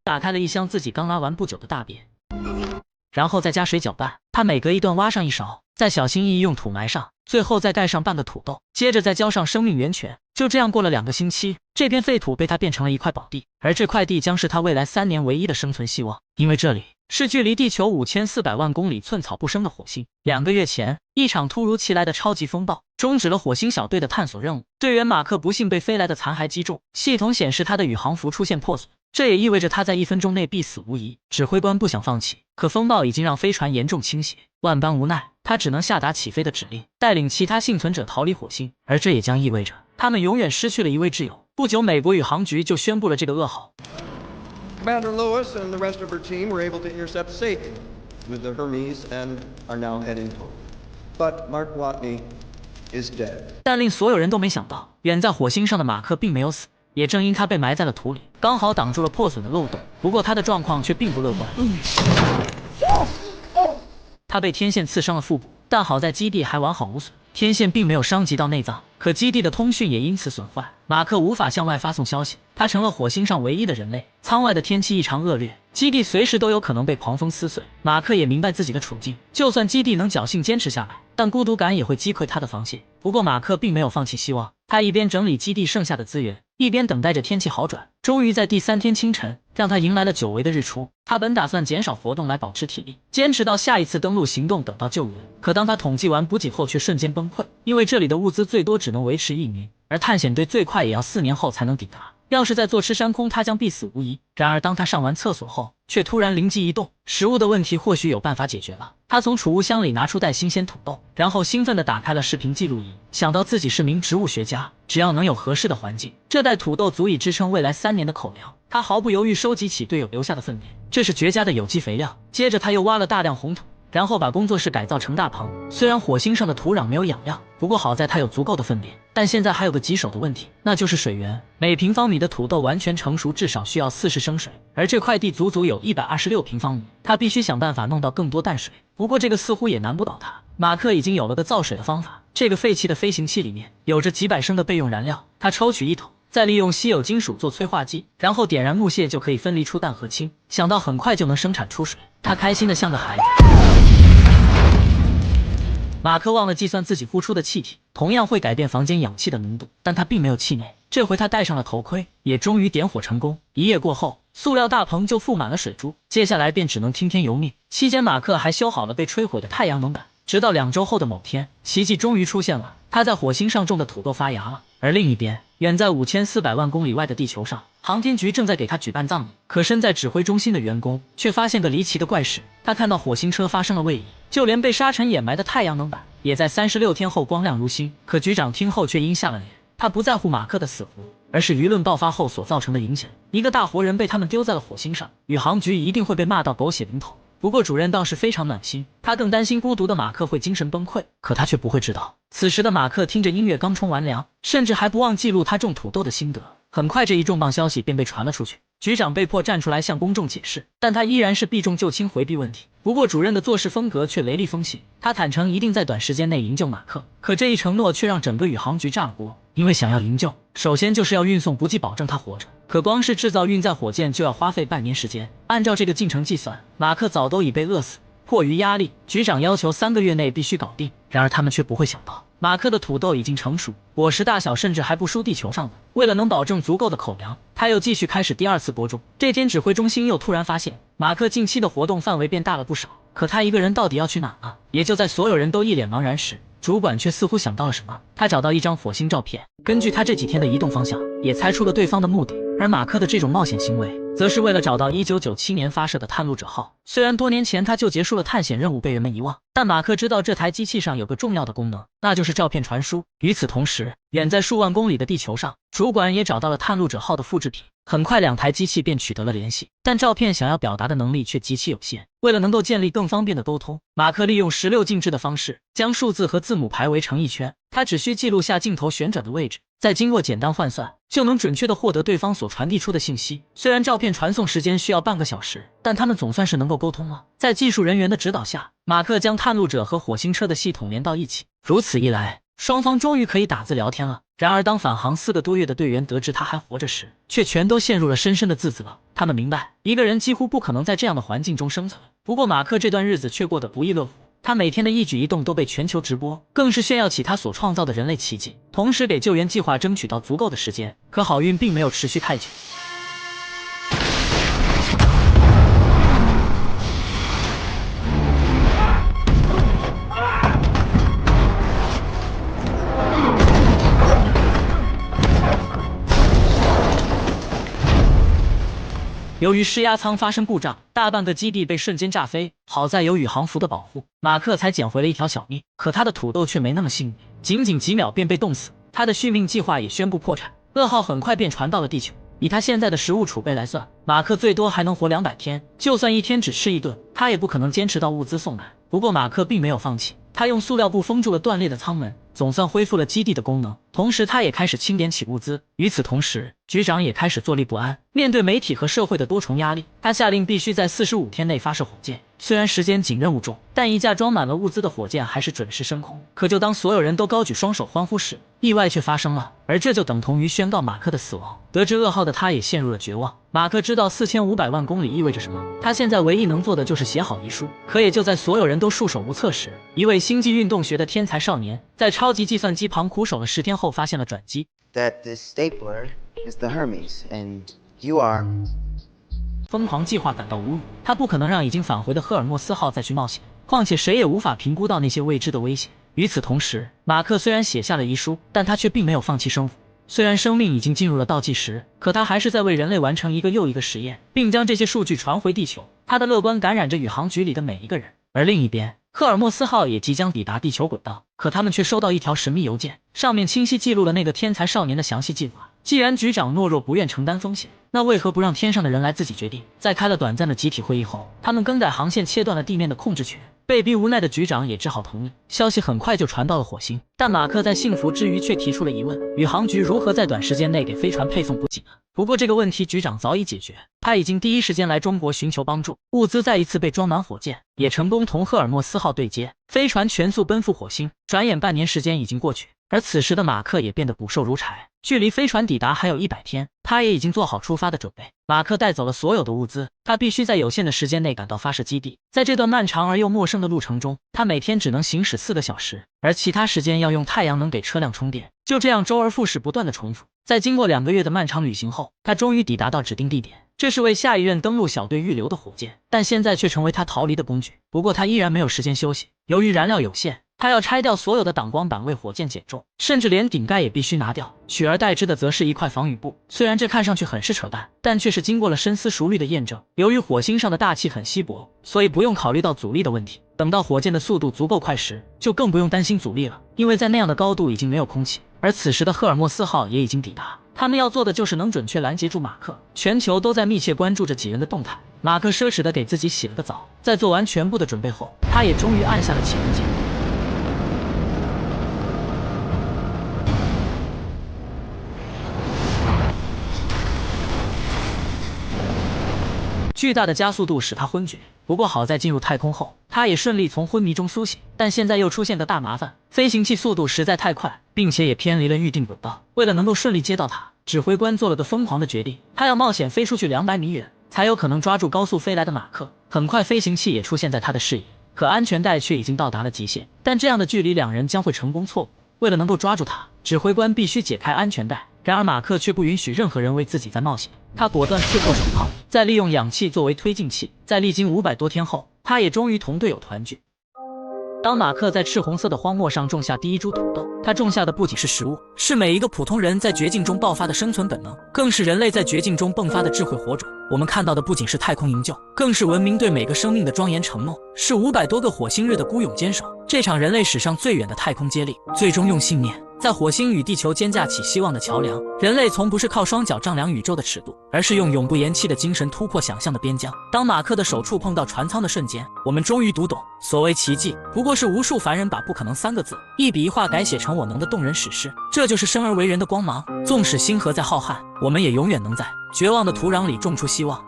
打开了一箱自己刚拉完不久的大便，然后再加水搅拌。他每隔一段挖上一勺，再小心翼翼用土埋上，最后再盖上半个土豆，接着再浇上生命源泉。就这样过了2个星期，这片废土被他变成了一块宝地，而这块地将是他未来3年唯一的生存希望，因为这里是距离地球5400万公里寸草不生的火星。2个月前，一场突如其来的超级风暴终止了火星小队的探索任务，队员马克不幸被飞来的残骸击中，系统显示他的宇航服出现破损，这也意味着他在1分钟内必死无疑。指挥官不想放弃，可风暴已经让飞船严重倾斜，万般无奈，他只能下达起飞的指令，带领其他幸存者逃离火星，而这也将意味着他们永远失去了一位挚友。不久，美国宇航局就宣布了这个噩耗。Commander Lewis and the rest of her team were able to intercept Satan with the Hermes and are now heading toward. But Mark Watney is dead. 但令所有人都没想到，远在火星上的马克并没有死，也正因他被埋在了土里，刚好挡住了破损的漏洞。不过他的状况却并不乐观。他被天线刺伤了腹部，但好在基地还完好无损，天线并没有伤及到内脏，可基地的通讯也因此损坏，马克无法向外发送消息，他成了火星上唯一的人类。舱外的天气异常恶劣，基地随时都有可能被狂风撕碎。马克也明白自己的处境，就算基地能侥幸坚持下来，但孤独感也会击溃他的防线。不过马克并没有放弃希望，他一边整理基地剩下的资源，一边等待着天气好转。终于在第3天清晨，让他迎来了久违的日出。他本打算减少活动来保持体力，坚持到下一次登陆行动等到救援。可当他统计完补给后，却瞬间崩溃，因为这里的物资最多只能维持1年，而探险队最快也要4年后才能抵达。要是再坐吃山空，他将必死无疑。然而当他上完厕所后，却突然灵机一动，食物的问题或许有办法解决了。他从储物箱里拿出袋新鲜土豆，然后兴奋地打开了视频记录仪，想到自己是名植物学家，只要能有合适的环境，这袋土豆足以支撑未来3年的口粮。他毫不犹豫收集起队友留下的粪便，这是绝佳的有机肥料。接着他又挖了大量红土，然后把工作室改造成大棚。虽然火星上的土壤没有养料，不过好在它有足够的粪便。但现在还有个棘手的问题，那就是水源。每平方米的土豆完全成熟至少需要40升水，而这块地足足有126平方米，他必须想办法弄到更多淡水。不过这个似乎也难不倒他，马克已经有了个造水的方法。这个废弃的飞行器里面有着几百升的备用燃料，他抽取一桶，再利用稀有金属做催化剂，然后点燃木屑就可以分离出氮和氢，想到很快就能生产出水，他开心的像个孩子。马克忘了计算自己呼出的气体同样会改变房间氧气的浓度，但他并没有气馁。这回他戴上了头盔，也终于点火成功。1夜过后，塑料大棚就覆满了水珠，接下来便只能听天由命。期间马克还修好了被摧毁的太阳能板，直到2周后的某天，奇迹终于出现了，他在火星上种的土豆发芽了。而另一边，远在5400万公里外的地球上，航天局正在给他举办葬礼。可身在指挥中心的员工却发现个离奇的怪事，他看到火星车发生了位移，就连被沙尘掩埋的太阳能板也在36天后光亮如新。可局长听后却阴下了脸，他不在乎马克的死活，而是舆论爆发后所造成的影响。一个大活人被他们丢在了火星上，宇航局一定会被骂到狗血淋头。不过主任倒是非常暖心，他更担心孤独的马克会精神崩溃，可他却不会知道，此时的马克听着音乐刚冲完凉，甚至还不忘记录他种土豆的心得。很快这一重磅消息便被传了出去，局长被迫站出来向公众解释，但他依然是避重就轻回避问题。不过主任的做事风格却雷厉风行，他坦诚一定在短时间内营救马克，可这一承诺却让整个宇航局炸了锅。因为想要营救，首先就是要运送补给保证他活着，可光是制造运载火箭就要花费半年时间，按照这个进程计算，马克早都已被饿死。迫于压力，局长要求3个月内必须搞定，然而他们却不会想到，马克的土豆已经成熟，果实大小甚至还不输地球上的。为了能保证足够的口粮，他又继续开始第2次播种。这天指挥中心又突然发现，马克近期的活动范围变大了不少，可他一个人到底要去哪呢？也就在所有人都一脸茫然时，主管却似乎想到了什么，他找到一张火星照片，根据他这几天的移动方向，也猜出了对方的目的。而马克的这种冒险行为，则是为了找到1997年发射的探路者号。虽然多年前他就结束了探险任务，被人们遗忘，但马克知道这台机器上有个重要的功能，那就是照片传输。与此同时，远在数万公里的地球上，主管也找到了探路者号的复制品。很快2台机器便取得了联系，但照片想要表达的能力却极其有限。为了能够建立更方便的沟通，马克利用16进制的方式，将数字和字母排围成一圈，他只需记录下镜头旋转的位置，再经过简单换算，就能准确地获得对方所传递出的信息。虽然照片传送时间需要半个小时，但他们总算是能够沟通了。在技术人员的指导下，马克将探路者和火星车的系统连到一起，如此一来，双方终于可以打字聊天了。然而当返航4个多月的队员得知他还活着时，却全都陷入了深深的自责。他们明白，一个人几乎不可能在这样的环境中生存。不过马克这段日子却过得不亦乐乎，他每天的一举一动都被全球直播，更是炫耀起他所创造的人类奇迹，同时给救援计划争取到足够的时间。可好运并没有持续太久。由于施压舱发生故障，大半个基地被瞬间炸飞。好在有宇航服的保护，马克才捡回了一条小命。可他的土豆却没那么幸运，仅仅几秒便被冻死。他的续命计划也宣布破产。噩耗很快便传到了地球。以他现在的食物储备来算，马克最多还能活200天。就算一天只吃一顿，他也不可能坚持到物资送来。不过马克并没有放弃，他用塑料布封住了断裂的舱门，总算恢复了基地的功能。同时他也开始清点起物资。与此同时，局长也开始坐立不安。面对媒体和社会的多重压力，他下令必须在45天内发射火箭。虽然时间紧任务重，但一架装满了物资的火箭还是准时升空。可就当所有人都高举双手欢呼时，意外却发生了，而这就等同于宣告马克的死亡。得知噩耗的他也陷入了绝望。马克知道4500万公里意味着什么，他现在唯一能做的就是写好遗书。可也就在所有人都束手无策时，一位星际运动学的天才少年在超级计算机旁苦守了10天后发现了转机。That this stapler is the Hermes, and you are 疯狂计划感到无语，他不可能让已经返回的赫尔墨斯号再去冒险，况且谁也无法评估到那些未知的危险。与此同时，马克虽然写下了遗书，但他却并没有放弃生活。虽然生命已经进入了倒计时，可他还是在为人类完成一个又一个实验，并将这些数据传回地球。他的乐观感染着宇航局里的每一个人。而另一边，赫尔墨斯号也即将抵达地球轨道，可他们却收到一条神秘邮件，上面清晰记录了那个天才少年的详细计划。既然局长懦弱不愿承担风险，那为何不让天上的人来自己决定？在开了短暂的集体会议后，他们更改航线，切断了地面的控制权。被逼无奈的局长也只好同意。消息很快就传到了火星，但马克在幸福之余却提出了疑问：宇航局如何在短时间内给飞船配送补给呢？不过这个问题局长早已解决，他已经第一时间来中国寻求帮助，物资再一次被装满火箭，也成功同赫尔墨斯号对接，飞船全速奔赴火星。转眼半年时间已经过去，而此时的马克也变得骨瘦如柴，距离飞船抵达还有100天，他也已经做好出发的准备。马克带走了所有的物资，他必须在有限的时间内赶到发射基地。在这段漫长而又陌生的路程中，他每天只能行驶4个小时，而其他时间要用太阳能给车辆充电。就这样周而复始不断的重复。在经过2个月的漫长旅行后，他终于抵达到指定地点。这是为下一任登陆小队预留的火箭，但现在却成为他逃离的工具。不过他依然没有时间休息，由于燃料有限，他要拆掉所有的挡光板为火箭减重，甚至连顶盖也必须拿掉，取而代之的则是一块防雨布。虽然这看上去很是扯淡，但却是经过了深思熟虑的验证。由于火星上的大气很稀薄，所以不用考虑到阻力的问题。等到火箭的速度足够快时，就更不用担心阻力了，因为在那样的高度已经没有空气。而此时的赫尔墨斯号也已经抵达，他们要做的就是能准确拦截住马克。全球都在密切关注着几人的动态。马克奢侈地给自己洗了个澡，在做完全部的准备后，他也终于按下了启动键。巨大的加速度使他昏厥，不过好在进入太空后，他也顺利从昏迷中苏醒。但现在又出现个大麻烦，飞行器速度实在太快，并且也偏离了预定轨道。为了能够顺利接到它，指挥官做了个疯狂的决定，他要冒险飞出去200米远，才有可能抓住高速飞来的马克。很快飞行器也出现在他的视野，可安全带却已经到达了极限。但这样的距离，2人将会成功错过。为了能够抓住他，指挥官必须解开安全带。然而马克却不允许任何人为自己在冒险，他果断刺破手铐，再利用氧气作为推进器。在历经500多天后，他也终于同队友团聚。当马克在赤红色的荒漠上种下第一株土豆，他种下的不仅是食物，是每一个普通人在绝境中爆发的生存本能，更是人类在绝境中迸发的智慧火种。我们看到的不仅是太空营救，更是文明对每个生命的庄严承诺，是500多个火星日的孤勇坚守。这场人类史上最远的太空接力，最终用信念在火星与地球间架起希望的桥梁。人类从不是靠双脚丈量宇宙的尺度，而是用永不言弃的精神突破想象的边疆。当马克的手触碰到船舱的瞬间，我们终于读懂，所谓奇迹，不过是无数凡人把不可能3个字一笔一画改写成我能的动人史诗。这就是生而为人的光芒。纵使星河在浩瀚，我们也永远能在绝望的土壤里种出希望。